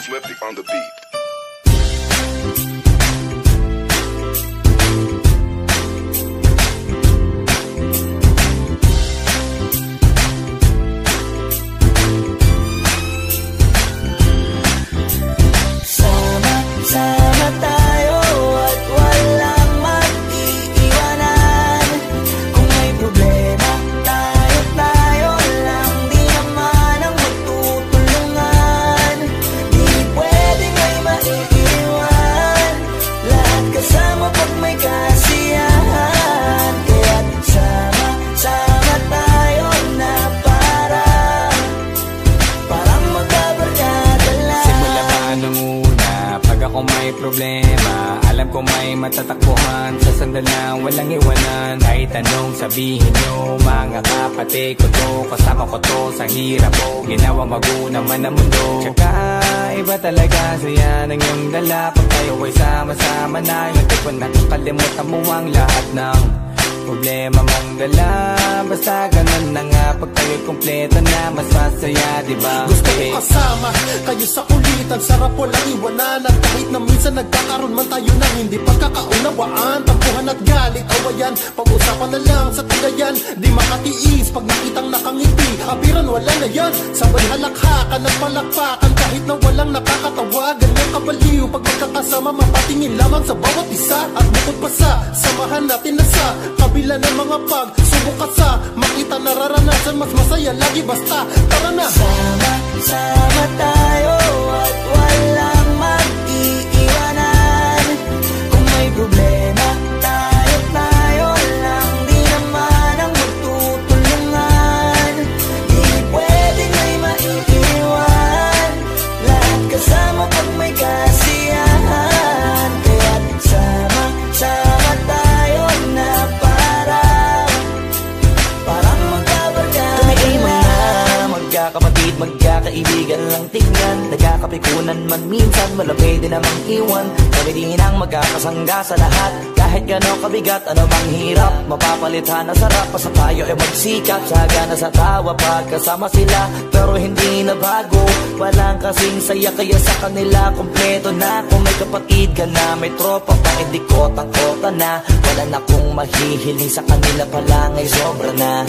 Flippy on the beat. Sama tayo at walang mag-iiwanan. Kung may problema, tayo lang, di naman ang magtutulungan. Di pwedeng may maiiwan, lahat kasama pag may kasiyahan. Kaya't sama tayo na parang magkabarkada lang. Simula pa nung pag ako may problema, alam ko may matatakbuhan. Sa sandalang walang iwanan. Kahit anong sabihin nyo, mga kapatid ko to, kasama ko to sa hirap ko. Ginawa maguna man ang mundo. Tsaka iba talaga saya ng iyong dala. Pag tayo ay sama-sama na, yung tipo nakakalimutan mo ang lahat ng problema mong dala. Basta ganun na nga, pag tayo'y kompleto na, mas masaya, diba? Gusto ko kasama kayo sa kulitan, sarap walang iwanan. At kahit na minsan nagkakaroon man tayo ng hindi pagkakaunawaan, tampuhan at galit, awayan, pag-usapan na lang sa tagayan. Di makatiis pag nakitang nakangiti, abiran wala na yan. Sabay halakhakan at palakpakan, kahit na walang nakakatawa. Ganyan kabaliw pag magkakasama, mapatingin lamang sa bawat isa. At bukod pa sa samahan natin na sa kabila ng mga pagsubok at sa makita nararanasan, mas masaya lagi basta tara na. Sama tayo at walang mag-iiwanan. Kung may problema, tayo lang, di naman ang magtutulungan. Di pwedeng may maiiwan, lahat kasama pag may kasiyahan. Kaya't sama tayo na parang magkabarkada. Kami ay magkakapatid, magkakaibigan lang tingnan. Nagkakapikunan man minsan, malapit din namang iwan. Kami din ang magkakasangga sa lahat. Kahit gano'ng kabigat, ano bang hirap, mapapalitan na sarap. Basta tayo ay magsikap, sagana sa tawa pagkasama sila. Pero hindi na bago, walang kasing saya. Kaya sa kanila kompleto na. Kung may kapatid ka na, may tropa pa, hindi kotang-kota na. Wala na kong mahihiling sa kanila pa lang ay sobra na.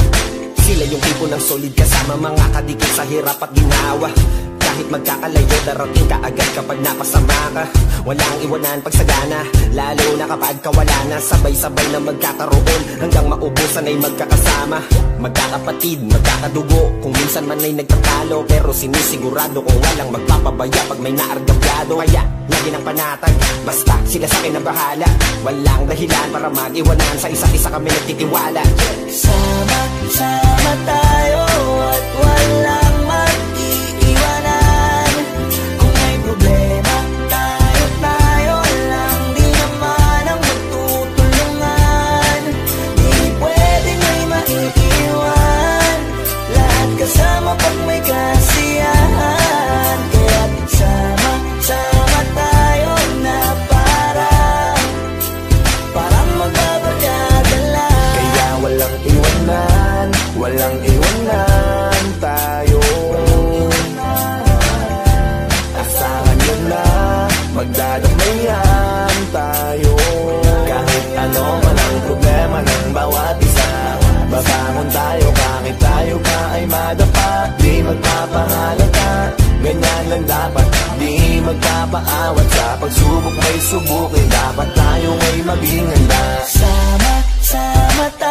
Sila yung tipo ng solid kasama, mga kadikit sa hirap at ginawa. Kahit magkakalayo, darating ka agad kapag napasama ka. Walang iwanan pag sagana, lalo na kapag kawala na. Sabay-sabay na magkakaroon, hanggang maubusan ay magkakasama. Magkakapatid, magkakadugo, kung minsan man ay nagtatalo. Pero sinisigurado kung walang magpapabaya pag may naargabyado. Kaya lagi ng panatag, basta sila sa akin na bahala. Walang dahilan para mag-iwanan, sa isa't isa kami nagtitiwala. Sama tayo at walang mag-iiwanan. Kung may problema, tayo lang, di naman ang magtutulungan. Di pwedeng may maiiwan, lahat kasama pag may kasiyahan. Kaya't sama tayo na parang magbabarkada lang. Kaya walang iwanan tayo. Asahan nyo na, magdadamayan tayo. Kahit ano man ang problema ng bawat isa, babangon tayo kahit tayo pa ay madapa. Di magpapahalata, ganyan lang dapat. Di magpapaawat sa pagsubok may subukin. Dapat tayo ay maging handa. Sama tayo